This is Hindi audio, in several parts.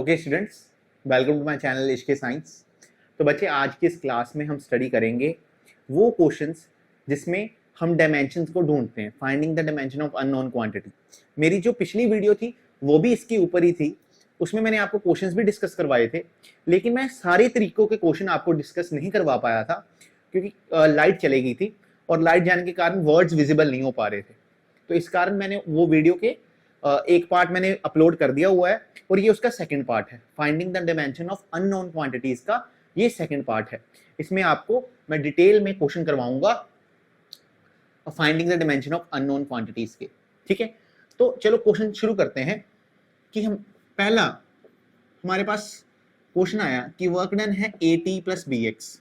Okay students, welcome to my channel इश्के साइंस। तो बच्चे, आज की इस क्लास में हम स्टडी करेंगे वो क्वेश्चंस जिसमें हम डायमेंशंस को ढूंढते हैं, finding the dimension of unknown quantity. मेरी जो पिछली वीडियो थी वो भी इसके ऊपर ही थी, उसमें मैंने आपको क्वेश्चंस भी डिस्कस करवाए थे, लेकिन मैं सारे तरीकों के क्वेश्चन आपको डिस्कस नहीं करवा पाया था क्योंकि लाइट चली गई थी और लाइट जाने के कारण वर्ड्स विजिबल नहीं हो पा रहे थे। तो इस कारण मैंने वो वीडियो के एक पार्ट मैंने अपलोड कर दिया हुआ है और ये उसका सेकंड पार्ट है, finding the dimension of unknown quantities का ये सेकंड पार्ट है। इसमें आपको मैं डिटेल में क्वेश्चन करवाऊंगा finding the dimension of unknown quantities के। ठीक है, तो चलो क्वेश्चन शुरू करते हैं कि हम पहला हमारे पास क्वेश्चन आया कि वर्क डन है AT plus BX।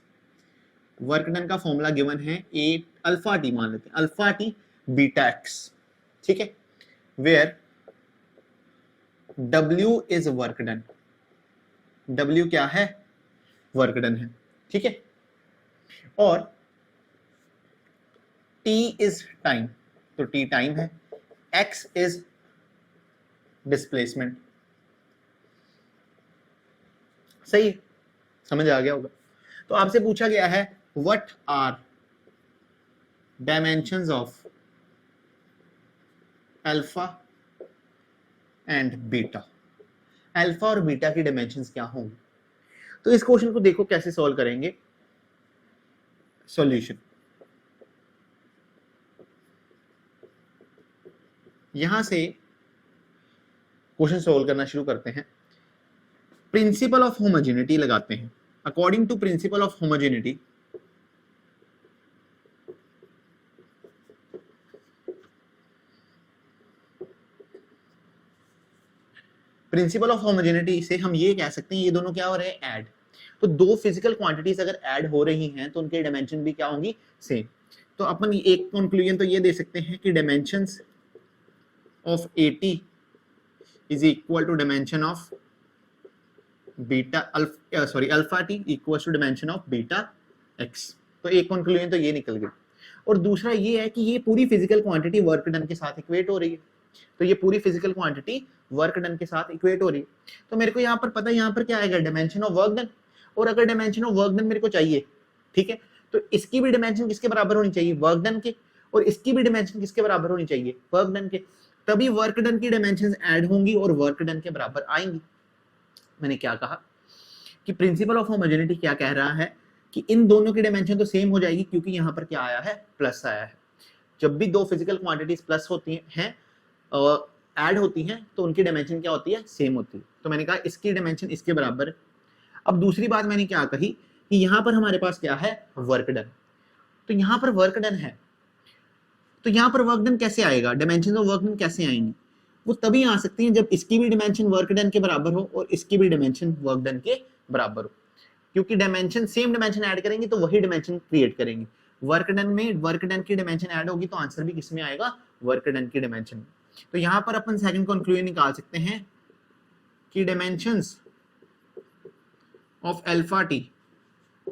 Work done का फॉर्मूला गिवन है A अल्फा टी, मान लेते हैं अल्फा टी बीटा एक्स। ठीक है, where W is work done. W क्या है? वर्क डन है। ठीक है, और T इज टाइम, तो T टाइम है, X इज डिस्प्लेसमेंट। सही, समझ आ गया होगा। तो आपसे पूछा गया है what are dimensions of alpha and beta. Alpha और बीटा की डायमेंशंस क्या होंगी? तो इस क्वेश्चन को देखो कैसे सॉल्व करेंगे। सॉल्यूशन, यहां से क्वेश्चन सॉल्व करना शुरू करते हैं। प्रिंसिपल ऑफ होमोजेनिटी लगाते हैं। According to principle of homogeneity, principle of homogeneity से हम ये कह सकते हैं ये दोनों क्या हो रहे हैं? ऐड। तो दो फिजिकल क्वांटिटीज अगर ऐड हो रही हैं तो उनके डायमेंशन भी क्या होंगी? सेम। तो अपन एक कंक्लूजन तो ये दे सकते हैं कि dimensions of AT is equal to dimension of beta alpha T equal to dimension of beta X. तो एक कंक्लूजन तो ये निकल गई। और दूसरा ये है कि ये पूरी फिजिकल क्वांटिटी वर्क डन के साथ इक्वेट हो रही है। तो ये पूरी फिजिकल क्वांटिटी वर्क डन के साथ इक्वेट हो रही है। तो मेरे को यहाँ पर पता है यहाँ पर क्या आएगा? Dimension of work done. और अगर डायमेंशन ऑफ वर्क डन मेरे को चाहिए, ठीक है, तो इसकी भी डायमेंशन किसके बराबर होनी चाहिए? वर्क डन के। और इसकी भी डायमेंशन किसके बराबर होनी चाहिए? वर्क डन के। तभी वर्क डन की डायमेंशंस ऐड होंगी और वर्क डन के बराबर आएंगी। मैंने क्या कहा कि प्रिंसिपल ऑफ होमोजेनिटी क्या कह रहा है कि इन दोनों की डायमेंशन तो सेम हो जाएगी, क्योंकि यहाँ पर क्या आया है? प्लस आया है। जब भी दो फिजिकल क्वांटिटीज प्लस होती हैं ऐड होती हैं तो उनकी डायमेंशन क्या होती है? सेम होती है। तो मैंने कहा इसकी डायमेंशन इसके बराबर है। अब दूसरी बात मैंने क्या कही कि यहाँ पर हमारे पास क्या है? Work done. तो यहाँ पर वर्क डन है, तो यहाँ पर वर्क डन कैसे आएगा? डायमेंशन ऑफ वर्क डन कैसे आएंगी? वो तभी आ सकती हैं जब इसकी भी डायमेंशन वर्क डन के बराबर हो और इसकी भी डायमेंशन वर्क डन के बराबर हो, क्योंकि डायमेंशन सेम डायमेंशन ऐड करेंगे तो वही डायमेंशन क्रिएट करेंगे। वर्क डन में वर्क डन की डायमेंशन ऐड होगी तो आंसर भी किसमें आएगा? वर्क डन की डायमेंशन में। तो यहां पर अपन सेकंड कंक्लूजन निकाल सकते हैं कि dimensions of alpha T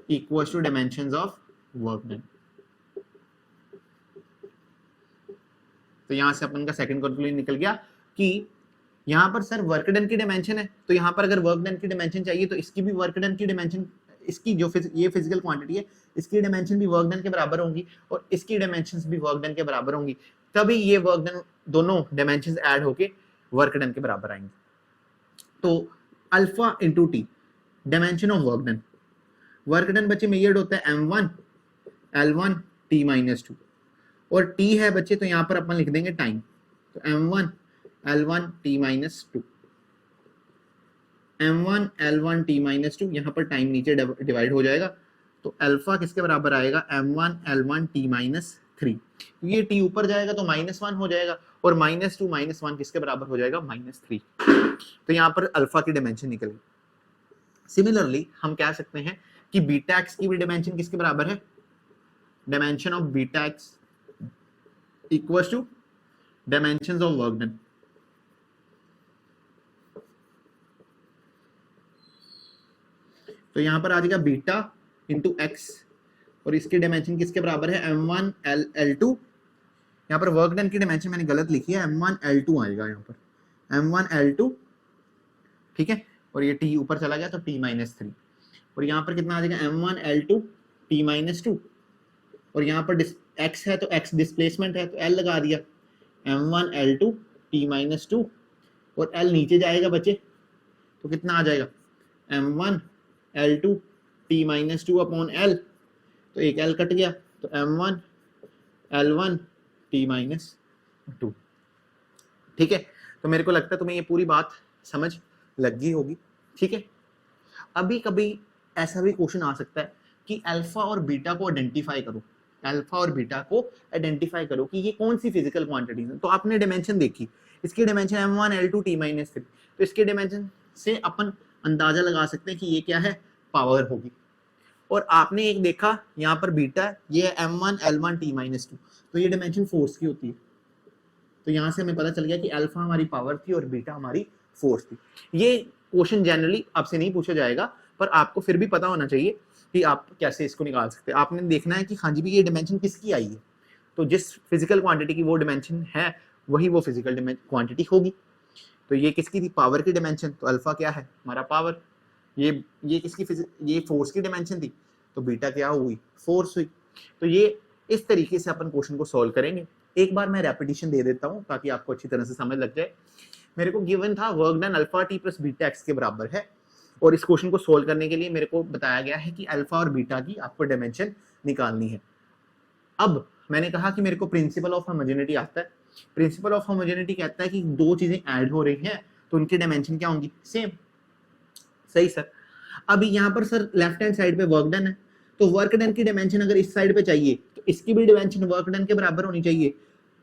equals to dimensions of work done. तो यहां से अपन का सेकंड कंक्लूजन निकल गया कि यहां पर सर वर्क डन की डायमेंशन है, तो यहां पर अगर वर्क डन की डायमेंशन चाहिए तो इसकी भी वर्क डन की डायमेंशन, इसकी जो ये फिजिकल क्वांटिटी है इसकी डायमेंशन भी वर्क डन के बराबर होंगी और इसकी डायमेंशंस भी वर्क डन के बराबर होंगी। तभी ये वर्क डन दोनों डायमेंशंस ऐड होके वर्क डन के बराबर आएंगे। तो alpha into T dimension of work done. Work done बच्चे मेजर्ड होता है M1 L1 T माइनस 2 और T है बच्चे तो यहाँ पर अपन लिख देंगे टाइम। तो M1 L1 T minus 2, M1 L1 T minus 2, यहाँ पर टाइम नीचे डिवाइड हो जाएगा तो अल्फा किसके बराबर आएगा? M1 L1 T minus 3। ये T ऊपर जाएगा तो -1 हो जाएगा और -2 -1 किसके बराबर हो जाएगा? -3। तो यहाँ पर अल्फा की डायमेंशन निकल गई। सिमिलरली हम कह सकते हैं कि बीटा एक्स की भी डायमेंशन किसके बराबर है? Dimension of beta x equals to dimensions of work done. तो यहां पर आ जाएगा बीटा इंटू एक्स और इसकी डायमेंशन किसके बराबर है? M1 L2। यहाँ पर वर्क डन की डायमेंशन मैंने गलत लिखी है, M1 L2 आएगा यहाँ पर, M1 L2। ठीक है, और ये t ऊपर चला गया तो t माइनस 3, और यहाँ पर कितना आ जाएगा m1 L2 t माइनस 2, और यहाँ पर x है तो x डिस्प्लेसमेंट है तो L लगा दिया m1 L2 t माइनस 2, और L नीचे जाएगा बच्चे तो कितना आ जाएगा m1 L2 t minus 2 upon L, तो एक L कट गया तो m1 L1 t माइनस 2। ठीक है, तो मेरे को लगता है तुम्हें ये पूरी बात समझ लग गई होगी। ठीक है, अभी कभी ऐसा भी क्वेश्चन आ सकता है कि अल्फा और बीटा को आइडेंटिफाई करो, अल्फा और बीटा को आइडेंटिफाई करो कि ये कौन सी फिजिकल क्वांटिटी है। तो आपने डायमेंशन देखी, इसकी dimension m1 L2 t minus 3, तो इसके डायमेंशन से अपन अंदाजा लगा सकते हैं कि ये क्या है, पावर होगी। और आपने एक देखा यहाँ पर बीटा, ये है m1 L1 t माइनस 2, तो ये डायमेंशन फोर्स की होती है। तो यहाँ से हमें पता चल गया कि अल्फा हमारी पावर थी और बीटा हमारी फोर्स थी। ये क्वेश्चन जनरली आपसे नहीं पूछा जाएगा, पर आपको फिर भी पता होना चाहिए कि आप कैसे इसको निकाल सकते हैं। आपने देखना है कि हाँ जी भी ये डिमेंशन किसकी आई है, तो जिस फिजिकल क्वांटिटी की वो डिमेंशन है वही वो फिजिकल क्वांटिटी होगी। तो ये किसकी थी, पावर की डिमेंशन, तो अल्फा क्या है हमारा पावर। ये किसकी, ये फोर्स की डिमेंशन थी, तो बीटा क्या हुई, फोर्स हुई। तो ये इस तरीके से अपन क्वेश्चन को सॉल्व करेंगे। एक बार मैं रेपिटेशन दे देता हूं ताकि आपको अच्छी तरह से समझ लग जाए। मेरे को गिवन था work done alpha T plus beta x के बराबर है, और इस क्वेश्चन को सोल्व करने के लिए मेरे को बताया गया है कि अल्फा और बीटा की आपको डायमेंशन निकालनी है। अब मैंने कहा कि मेरे को प्रिंसिपल ऑफ होमोजेनिटी आता है। प्रिंसिपल ऑफ होमोजेनिटी कहता है कि दो चीजें ऐड हो रही हैं तो उनकी डायमेंशन क्या होंगी, सेम। सही सर। अभी यहाँ पर सर लेफ्ट हैंड साइड पे वर्क डन है, तो वर्क डन की डायमेंशन अगर इस साइड पे चाहिए तो इसकी भी डायमेंशन वर्क डन के बराबर होनी चाहिए,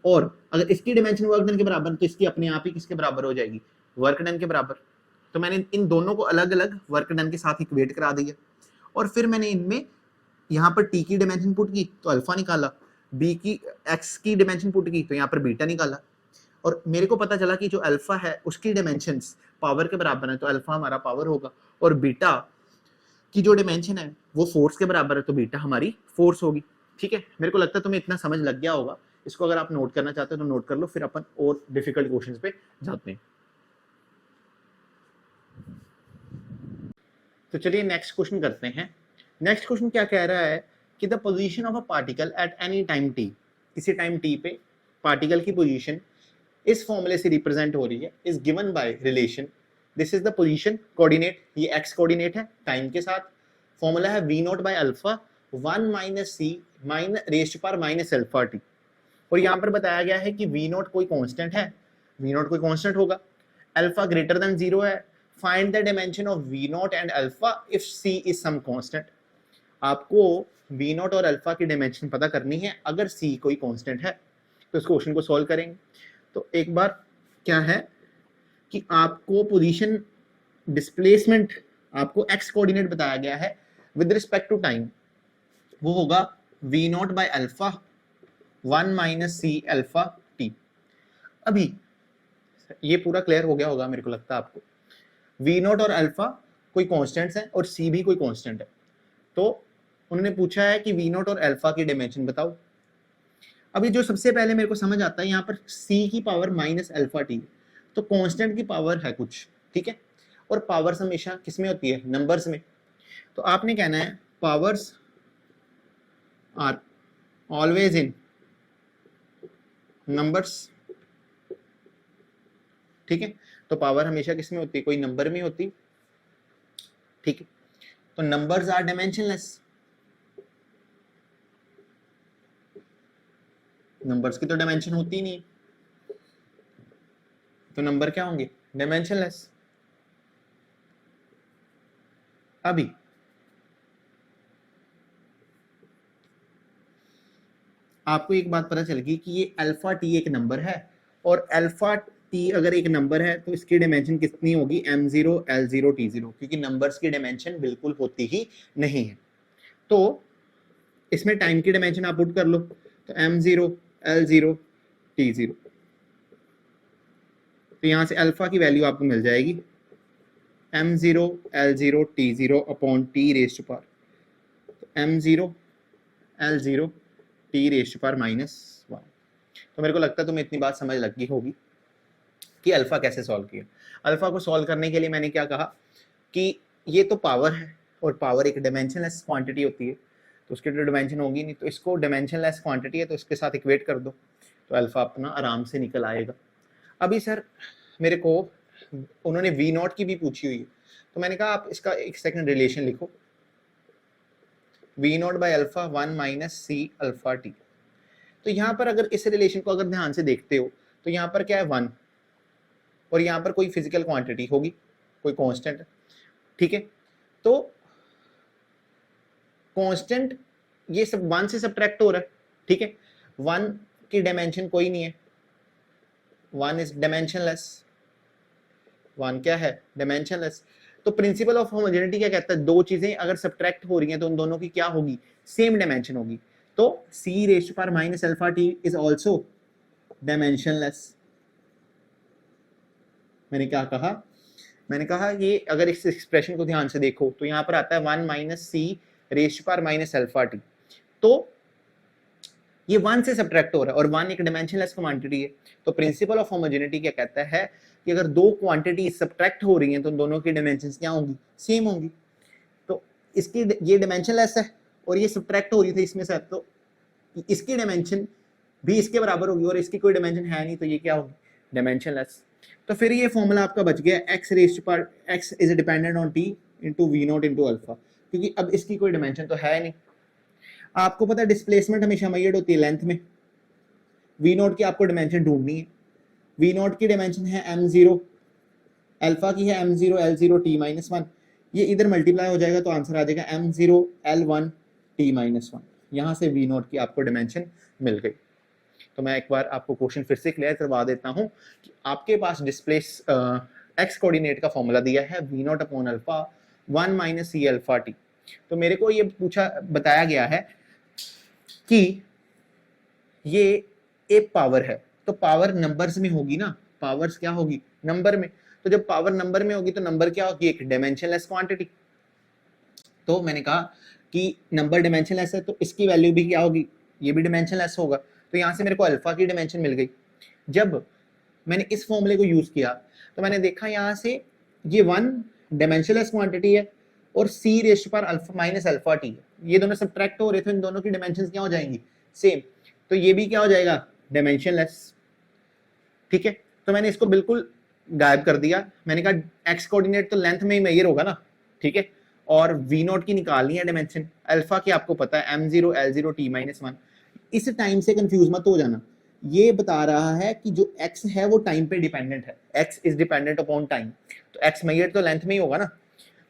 और अगर इसकी डायमेंशन वर्क डन के बराबर तो इसकी अपने आप ही किसके बराबर हो जाएगी, वर्क डन के बराबर। तो मैंने इन दोनों को अलग अलग वर्क डन के साथ इक्वेट करा दिया, और फिर मैंने इनमें यहाँ पर टी की डायमेंशन पुट की तो अल्फा निकाला, बी की एक्स की डायमेंशन पुट की तो यहाँ पर बीटा निकाला, और मेरे को पता चला कि जो अल्फा है उसकी डायमेंशंस पावर के बराबर है तो अल्फा हमारा पावर होगा, और बीटा की जो डायमेंशन है वो फोर्स के बराबर है तो बीटा हमारी फोर्स होगी। ठीक है, मेरे को लगता है तुम्हें इतना समझ लग गया होगा। इसको अगर आप नोट करना चाहते हो तो नोट कर लो, फिर अपन और डिफिकल्ट क्वेश्चंस पे जाते हैं। तो चलिए नेक्स्ट क्वेश्चन करते हैं। नेक्स्ट क्वेश्चन क्या कह रहा है कि the position of a particle at any time T, किसी टाइम टी पे पार्टिकल की पोजीशन इस फॉर्मूले से रिप्रेजेंट हो रही है, is given by relation, this is the position coordinate, ये एक्स कोऑर्डिनेट है टाइम के साथ, फॉर्मूला है v not by alpha 1 minus C minus rest पर माइनस अल्फा टी, और यहाँ पर बताया गया है कि v नॉट कोई कांस्टेंट है, v नॉट कोई कांस्टेंट होगा, अल्फा ग्रेटर देन 0 है, find the dimension of v not and alpha if c is some constant. आपको v नॉट और अल्फा की डायमेंशन पता करनी है अगर c कोई कांस्टेंट है। तो इस क्वेश्चन को सॉल्व करेंगे। तो एक बार क्या है कि आपको पोजीशन डिस्प्लेसमेंट आपको x कोऑर्डिनेट बताया गया है विद रिस्पेक्ट टू टाइम, वो होगा v not by alpha 1 minus C alpha T. अभी ये पूरा क्लियर हो गया होगा मेरे को लगता है आपको, v नॉट और अल्फा कोई कांस्टेंट्स हैं और c भी कोई कांस्टेंट है। तो उन्होंने पूछा है कि v नॉट और अल्फा की डायमेंशन बताओ। अभी जो सबसे पहले मेरे को समझ आता है यहाँ पर c की पावर माइनस अल्फा टी, तो कांस्टेंट की पावर है कुछ, ठीक है, और पावर्स हमेशा किसमें होती है, नंबर्स में। तो आपने कहना है powers are always in numbers, ठीक है, तो पावर हमेशा किसमें होती है, कोई नंबर में होती, ठीक है। तो नंबर्स आर डायमेंशनलेस, नंबर्स की तो डायमेंशन होती ही नहीं, तो नंबर क्या होंगे, डायमेंशनलेस। अभी आपको एक बात पता चल गई कि ये अल्फा टी एक नंबर है, और अल्फा टी अगर एक नंबर है तो इसकी डायमेंशन कितनी होगी, m0 L0 T0, क्योंकि नंबर्स की डायमेंशन बिल्कुल होती ही नहीं है। तो इसमें टाइम की डायमेंशन आप पुट कर लो, तो m0 L0 T0, तो यहां से अल्फा की वैल्यू आपको मिल जाएगी m0 L0 T0 upon T rest पर, तो m0 L0 टी रेस्ट पर -1। तो मेरे को लगता है तुम्हें इतनी बात समझ लग गई होगी कि अल्फा कैसे सॉल्व किया। अल्फा को सॉल्व करने के लिए मैंने क्या कहा कि ये तो पावर है और पावर एक डायमेंशनलेस क्वांटिटी होती है, तो उसकी तो डायमेंशन होगी नहीं, तो इसको डायमेंशनलेस क्वांटिटी है तो इसके साथ इक्वेट कर दो तो अल्फा अपना आराम से निकल आएगा। अभी सर मेरे को उन्होंने वी नॉट की भी पूछी हुई है, तो मैंने कहा आप इसका एक सेकंड रिलेशन लिखो, V not by alpha 1 minus C alpha T. तो यहाँ पर अगर इस रिलेशन को अगर ध्यान से देखते हो तो यहाँ पर क्या है 1 और यहाँ पर कोई फिजिकल क्वांटिटी होगी, कोई कांस्टेंट, ठीक है। तो कांस्टेंट ये सब 1 से सब्ट्रैक्ट हो रहा है, ठीक है। 1 की डायमेंशन कोई नहीं है, 1 इज डायमेंशनलेस, 1 क्या है डायमेंशनलेस। तो प्रिंसिपल ऑफ होमोजेनिटी क्या कहता है, दो चीजें अगर सब्ट्रैक्ट हो रही हैं तो उन दोनों की क्या होगी, सेम डायमेंशन होगी। तो c raise to power minus alpha t is also dimensionless. मैंने क्या कहा, मैंने कहा ये अगर इस एक्सप्रेशन को ध्यान से देखो तो यहाँ पर आता है 1 minus C raise to power minus alpha T, तो ये 1 से सब्ट्रैक्ट हो रहा है और 1 एक डायमेंशनलेस क्वांटिटी है। तो प्रिंसिपल ऑफ होमोजेनिटी क्या कहता है कि अगर दो क्वांटिटी सब्ट्रैक्ट हो रही हैं तो दोनों की डायमेंशंस क्या होंगी, सेम होंगी। तो इसकी ये डायमेंशनलेस है और ये सब्ट्रैक्ट हो रही थी इसमें से, तो इसकी डायमेंशन भी इसके बराबर होगी और इसकी कोई डायमेंशन है नहीं, तो ये क्या होगी डायमेंशनलेस। तो फिर ये फॉर्मूला आपका बच गया x raise to power x is dependent on t into v not into alpha, क्योंकि अब इसकी कोई डायमेंशन तो है नहीं। आपको पता है डिस्प्लेसमेंट हमेशा मेजर्ड होती है लेंथ में, वी नॉट की आपको डायमेंशन ढूंढनी है। वी नॉट की डायमेंशन है m0, अल्फा की है m0 l0 t माइनस 1, ये इधर मल्टीप्लाई हो जाएगा तो आंसर आ जाएगा m0 l1 t माइनस 1। यहाँ से वी नॉट की आपको डायमेंशन मिल गई। तो मैं एक बार आपको क्वेश्चन फिर से क्लियर करवा देता हूँ कि आपके पास डिस्प्लेस एक्स कोऑर्डिनेट का फॉर्मूला दिया है V not upon alpha 1 minus C alpha T. तो मेरे को ये बताया गया है कि ये एक पावर है, तो पावर नंबर्स में होगी ना, पावर्स क्या होगी नंबर में, तो जब पावर नंबर में होगी तो नंबर क्या होगी, एक डायमेंशनलेस क्वांटिटी। तो मैंने कहा कि नंबर डायमेंशनलेस है तो इसकी वैल्यू भी क्या होगी, ये भी डायमेंशनलेस होगा। तो यहाँ से मेरे को अल्फा की डायमेंशन मिल गई। जब मैंने इस फॉर्मूले को यूज किया तो मैंने देखा यहाँ से ये 1 डायमेंशनलेस क्वांटिटी है और c raise to power alpha minus alpha T, ये दोनों सब्ट्रैक्ट हो रहे थे, इन दोनों की डायमेंशंस क्या हो जाएंगी, सेम। तो ये भी क्या हो जाएगा डायमेंशनलेस, ठीक है। तो मैंने इसको बिल्कुल गायब कर दिया, मैंने कहा एक्स कोऑर्डिनेट तो लेंथ में ही मेजर होगा ना, ठीक है, और वी नॉट की निकालनी है डायमेंशन, अल्फा की आपको पता है m0 l0 t माइनस 1। इस टाइम से कंफ्यूज मत हो जाना, ये बता रहा है कि जो x है वो टाइम पे डिपेंडेंट है, x is dependent upon time, तो x मेजर तो लेंथ में ही होगा ना।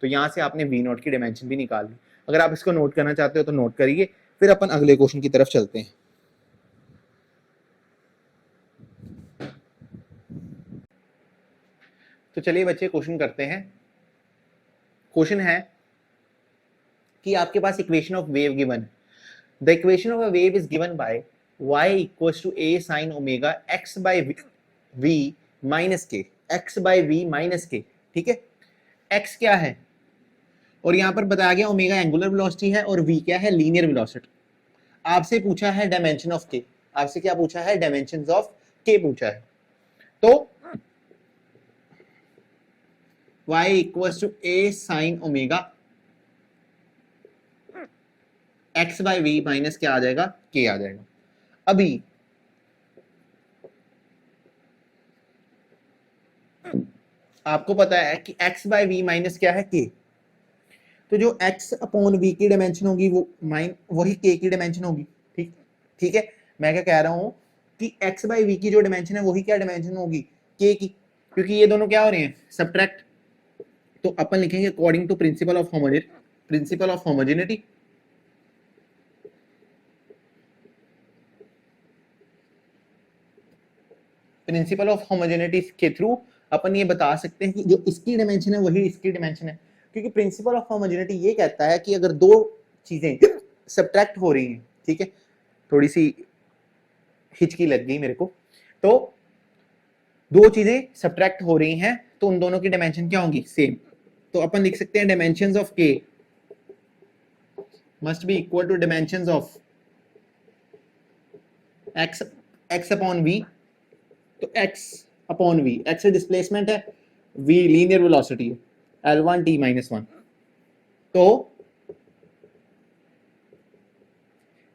तो यहाँ से आपने वी नॉट की डायमेंशन भी निकाल ली। अगर आप इसको नोट करना चाहते हो तो नोट करिए, फिर अपन अगले क्वेश्चन की तरफ चलते हैं। तो चलिए बच्चे क्वेश्चन करते हैं। क्वेश्चन है कि आपके पास इक्वेशन ऑफ वेव गिवन है, the equation of a wave is given by y equals to a sin omega x by v minus K, x by v minus K, ठीक है। x क्या है और यहाँ पर बताया गया ओमेगा एंगुलर वेलोसिटी है और v क्या है लीनियर वेलोसिटी। आपसे पूछा है डायमेंशन ऑफ k, आपसे क्या पूछा है डायमेंशंस ऑफ k पूछा है। तो y equals to a sin omega x by v minus क्या आ जाएगा, k आ जाएगा। अभी आपको पता है कि x by v माइनस क्या है k, तो जो x अपॉन v की डायमेंशन होगी वो वही k की डायमेंशन होगी, ठीक ठीक है। मैं क्या कह रहा हूं कि x by v की जो डायमेंशन है वही क्या डायमेंशन होगी, k की, क्योंकि ये दोनों क्या हो रहे हैं सब्ट्रैक्ट। तो अपन लिखेंगे according to principle of homogeneity, principle of homogeneity के थ्रू अपन ये बता सकते हैं कि जो इसकी डायमेंशन है वही इसकी डायमेंशन है, क्योंकि प्रिंसिपल ऑफ होमोजेनिटी ये कहता है कि अगर दो चीजें सब्ट्रैक्ट हो रही हैं, ठीक है, थोड़ी सी हिचकी लग गई मेरे को, तो दो चीजें सब्ट्रैक्ट हो रही हैं तो उन दोनों की डायमेंशन क्या होंगी, सेम। तो अपन लिख सकते हैं dimensions of k must be equal to dimensions of x upon v। तो x upon v, x displacement है, v लीनियर वेलोसिटी है, L1 T माइनस 1। तो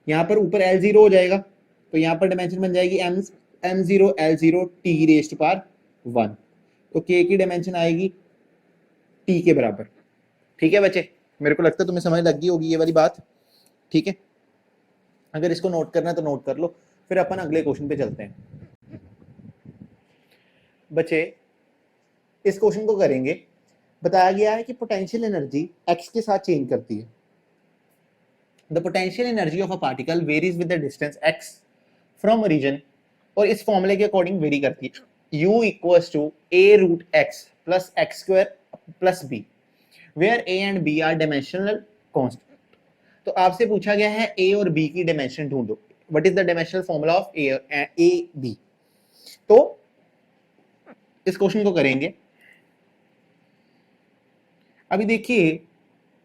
यहां पर ऊपर L0 हो जाएगा, तो यहां पर डायमेंशन बन जाएगी M0 L0 T rest power 1। तो K की डायमेंशन आएगी T के बराबर। ठीक है बच्चे, मेरे को लगता है तुम्हें समझ लग गई होगी ये वाली बात। ठीक है, अगर इसको नोट करना है तो नोट कर लो, फिर अपन अगले क्वेश्चन पे चलते हैं। बच्चे इस क्वेश्चन को करेंगे। बताया गया है कि पोटेंशियल एनर्जी x के साथ चेंज करती है। The potential energy of a particle varies with the distance x from region, और इस फॉर्मूले के अकॉर्डिंग वेरी करती है। u equals to a root x plus X square plus b, where a and b are dimensional constant. तो आपसे पूछा गया है a और b की डायमेंशन ढूंढो। What is the dimensional formula of a b? तो इस क्वेश्चन को करेंगे। अभी देखिए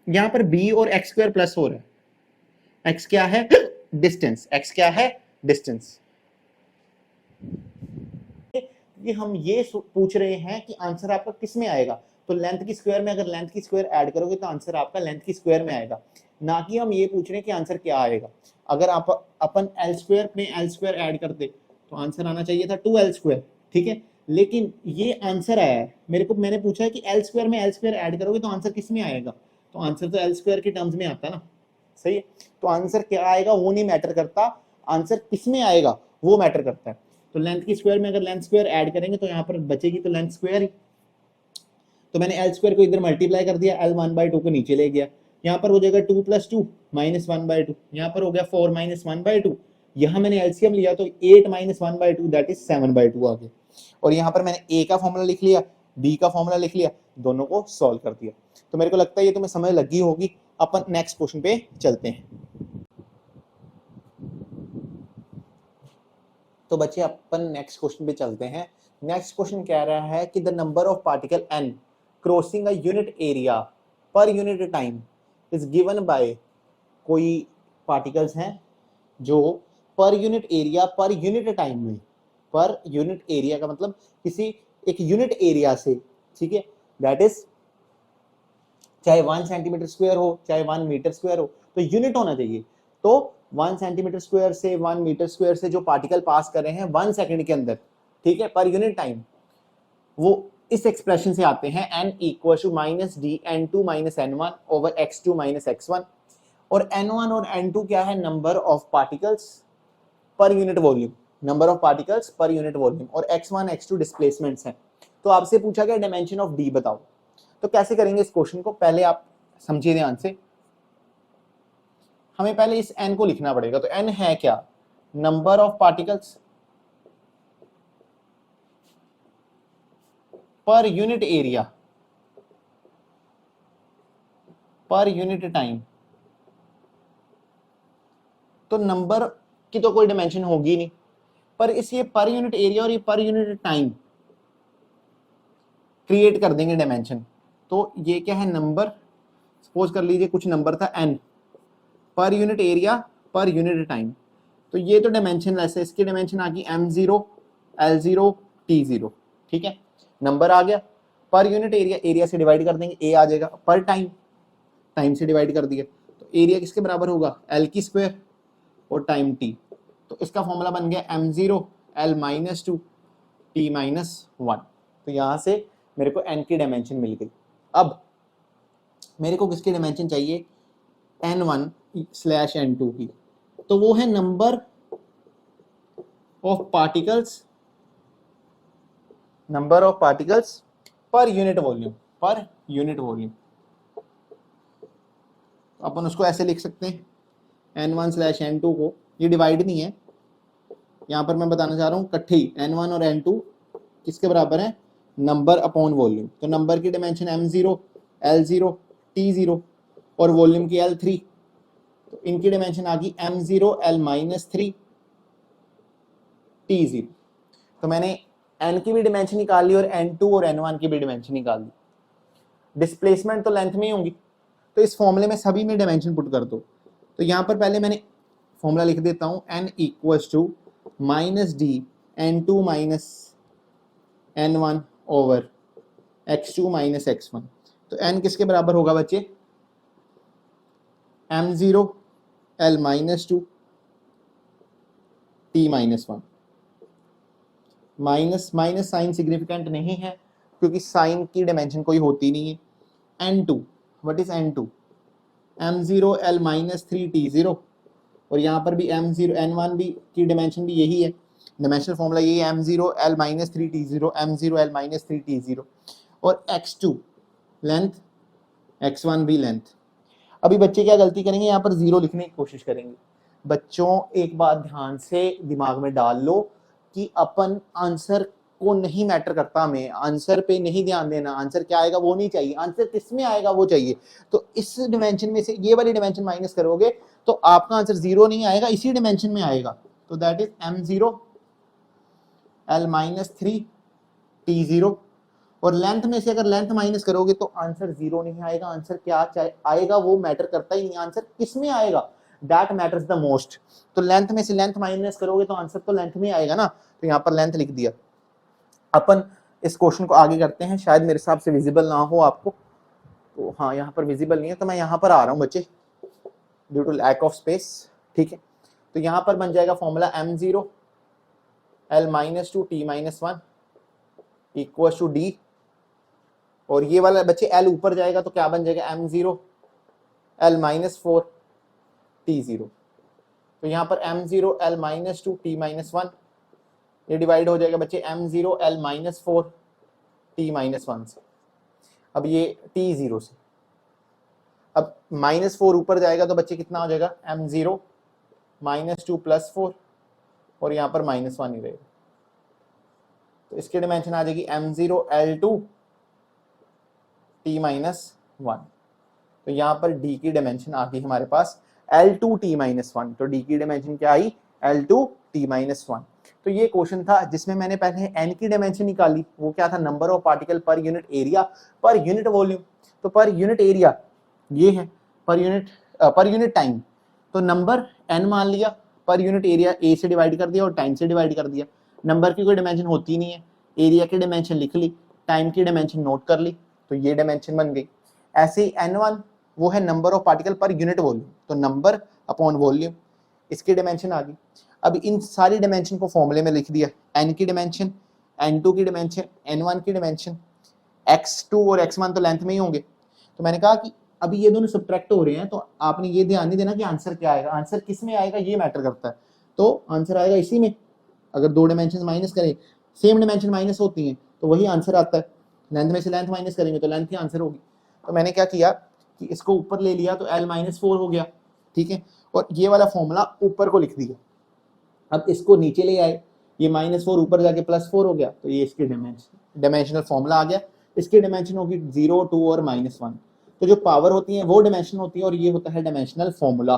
यहां पर b और एक्स स्क्वायर प्लस हो रहा है। x क्या है? डिस्टेंस। x क्या है? डिस्टेंस। कि हम ये पूछ रहे हैं कि आंसर आपका किस में आएगा, तो लेंथ की स्क्वायर में, अगर लेंथ की स्क्वायर ऐड करोगे तो आंसर आपका लेंथ की स्क्वायर में आएगा, ना कि हम ये पूछ रहे हैं कि आंसर क्या आएगा। अगर आप अपन एल स्क्वायर में एल स्क्वायर ऐड करते तो आंसर आना चाहिए था 2l स्क्वायर। ठीक है, लेकिन ये आंसर आया है मेरे को, मैंने पूछा है कि एल स्क्वायर में एल स्क्वायर ऐड करोगे तो आंसर किस में आएगा, तो आंसर तो एल स्क्वायर के टर्म्स में आता है ना। सही है, तो आंसर क्या आएगा वो नहीं मैटर करता, आंसर किस में आएगा वो मैटर करता है। तो लेंथ की स्क्वायर में अगर लेंथ स्क्वायर ऐड करेंगे तो यहाँ पर बचेगी तो लेंथ स्क्वायर ही। तो मैंने एल स्क्वायर को इधर मल्टीप्लाई कर दिया, एल 1/2 को नीचे ले गया, यहाँ पर हो जाएगा 2 + 2 - 1/2, यहाँ पर हो गया 4 - 1/2। यहाँ मैंने एलसीएम लिया तो 8 - 1/2 दैट इज 7/2 आ गया। और यहाँ पर मैंने ए का फॉर्मूला लिख लिया, बी का फॉर्मूला लिख लिया, दोनों को सॉल्व कर दिया। तो मेरे को लगता है ये तुम्हें समझ लगी होगी। अपन नेक्स्ट क्वेश्चन पे चलते हैं। तो बच्चे अपन नेक्स्ट क्वेश्चन पे चलते हैं। नेक्स्ट क्वेश्चन कह रहा है कि the number of particle n crossing a unit area per unit time is given bye, कोई पार्टिकल्स हैं जो per unit area per unit time में, पर यूनिट एरिया का मतलब किसी एक यूनिट एरिया से, ठीक है, दैट इज चाहे 1 सेंटीमीटर स्क्वायर हो चाहे 1 मीटर स्क्वायर हो, तो यूनिट होना चाहिए। तो 1 सेंटीमीटर स्क्वायर से 1 मीटर स्क्वायर से जो पार्टिकल पास कर रहे हैं 1 सेकंड के अंदर, ठीक है, पर यूनिट टाइम, वो इस एक्सप्रेशन से आते हैं n equal to -d n2 - n1 over x2 - x1। और n1 और n2 क्या है? Number of particles per unit volume, number of particles per unit volume, और x1 x2 डिस्प्लेसमेंट्स हैं। तो आपसे पूछा गया डायमेंशन ऑफ d बताओ। तो कैसे करेंगे इस क्वेश्चन को, पहले आप समझिए ध्यान से। हमें पहले इस n को लिखना पड़ेगा। तो n है क्या? Number of particles per unit area per unit time. तो नंबर की तो कोई डायमेंशन होगी नहीं, पर इस ये पर यूनिट एरिया और ये पर यूनिट टाइम क्रिएट कर देंगे डायमेंशन। तो ये क्या है? नंबर, सपोज कर लीजिए कुछ नंबर था n, per unit area per unit time, तो ये तो डायमेंशन लेस है, इसकी डायमेंशन आ गई m0 l0 t0। ठीक है, नंबर आ गया, पर यूनिट एरिया, एरिया से डिवाइड कर देंगे, a आ जाएगा, पर टाइम, टाइम से डिवाइड कर दिया, तो एरिया किसके बराबर होगा? l की स्क्वायर और टाइम t। तो इसका फॉर्मूला बन गया m0 l - 2 t - 1। तो यहां से मेरे को n की डायमेंशन मिल गई। अब मेरे को किसकी डायमेंशन चाहिए? n1/n2 की। तो वो है number of particles, number of particles per unit volume, per unit volume. अपन उसको ऐसे लिख सकते हैं, n1/n2 को, ये डिवाइड नहीं है, यहां पर मैं बताना चाह रहा हूं इकट्ठे ही n1 और n2 किसके बराबर है? Number upon volume. तो नंबर की डायमेंशन m0 l0 t0 और वॉल्यूम की l3, तो इनकी डायमेंशन आ गई m0 l - 3 t0। तो मैंने n की भी डायमेंशन निकाल ली और n2 और n1 की भी डायमेंशन निकाल ली। डिस्प्लेसमेंट तो लेंथ में ही होंगी, तो इस फॉर्मूले में सभी में डायमेंशन पुट कर दो। तो यहां पर पहले मैंने फॉर्मूला लिख देता हूं, n equals to -d n2 - n1 over x2 - x1। तो n किसके बराबर होगा बच्चे, m0 l-2 t-1। Minus minus sign significant नहीं है क्योंकि साइन की डायमेंशन कोई होती नहीं है। n2, what is n2, m0 l-3 t0, और यहाँ पर भी m0 n1 भी की डायमेंशन भी यही है, डायमेंशनल फॉर्मूला यही है, m0 l-3 t0, m0 l-3 t0, और x2 लेंथ, x1 भी लेंथ। अभी बच्चे क्या गलती करेंगे, यहाँ पर जीरो लिखने की कोशिश करेंगे। बच्चों एक बात ध्यान से दिमाग में डाल लो कि अपन आंसर को नहीं मैटर करता, हमें आंसर पे नहीं ध्यान देना, आंसर क्या आएगा वो नहीं चाहिए, आंसर किस में आएगा वो चाहिए। तो इस डिमेंशन में से ये वाली डिमेंशन माइनस करोगे तो आपका आंसर जीरो नहीं आएगा, इसी डिमेंशन में आएगा। तो that is m0 l-3 t0, और लेंथ में से अगर लेंथ माइनस करोगे तो आंसर जीरो नहीं आएगा, आंसर क्या आएगा वो मैटर करता ही नहीं, आंसर किस में आएगा, दैट मैटर्स द मोस्ट। तो लेंथ में से लेंथ माइनस करोगे तो आंसर तो लेंथ में आएगा ना, तो यहाँ पर लेंथ लिख दिया। अपन इस क्वेश्चन को आगे करते हैं, शायद मेरे हिसाब से विजिबल ना हो आपको, तो हाँ यहाँ पर विजिबल नहीं है तो मैं यहाँ पर आ रहा हूँ बच्चे, due to lack of space. ठीक है, तो यहाँ पर बन जाएगा formula m0 l-2 t-1 equal to d, और ये वाला बच्चे l ऊपर जाएगा तो क्या बन जाएगा m0 l-4 t0। तो यहाँ पर m0 l-2 t-1 ये डिवाइड हो जाएगा बच्चे m0 l-4 t-1 से, अब ये t0 से, अब -4 ऊपर जाएगा तो बच्चे कितना हो जाएगा m0 -2 + 4, और यहाँ पर -1 ही रहेगा। तो इसकी डिमेंशन आ जाएगी m0 l2 t-1। तो यहाँ पर d की डिमेंशन आ गई हमारे पास l2 t-1, तो d की डिमेंशन क्या आई, l2 t-1। तो ये क्वेश्चन था जिसमें मैंने पहले n की डिमेंशन निकाली, वो क्या था, number of particle per unit area पर यूनिट वॉल्यूम। तो पर यूनिट एरिया ये है, पर यूनिट टाइम, तो नंबर n मान लिया, पर यूनिट एरिया a से डिवाइड कर दिया और टाइम से डिवाइड कर दिया। नंबर की कोई डिमेंशन होती नहीं है, एरिया की डिमेंशन लिख ली, टाइम की डिमेंशन नोट कर ली, तो ये डिमेंशन बन गई। ऐसे ही n1 वो है नंबर ऑफ पार्टिकल पर यूनिट वॉल्यूम, तो नंबर अपॉन वॉल्यूम, इसकी डिमेंशन आ गई। अब इन सारी डिमेंशन को फॉर्मूले में लिख दिया, n की डिमेंशन, n2 की डिमेंशन, n1 की डिमेंशन, x2 और x1 तो लेंथ में ही होंगे। तो मैंने कहा कि अभी ये दोनों सब्ट्रैक्ट हो रहे हैं, तो आपने ये ध्यान नहीं देना कि आंसर क्या आएगा, आंसर किस में आएगा ये मैटर करता है। तो आंसर आएगा इसी में, अगर दो डिमेंशन माइनस करें, सेम डिमेंशन माइनस होती हैं तो वही आंसर आता है, लेंथ में से लेंथ माइनस करेंगे तो लेंथ ही आंसर होगी। तो मैंने क्या किया कि इसको ऊपर ले लिया तो l-4 हो गया, ठीक है, और ये वाला फॉर्मूला ऊपर को लिख दिया। अब इसको नीचे ले आए, ये -4 ऊपर जाके +4 हो गया, तो ये इसकी डिमेंशनल फॉर्मूला आ गया। इसकी डिमेंशन होगी 0, 2 और -1। तो जो पावर होती है वो डिमेंशन होती है, और ये होता है डिमेंशनल फॉर्मूला,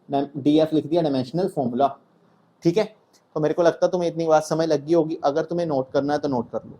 DF लिख दिया, डिमेंशनल फॉर्मूला। ठीक है, तो मेरे को लगता है तुम्हें इतनी बात समझ लगी होगी, अगर तुम्हें नोट करना है तो नोट कर लो।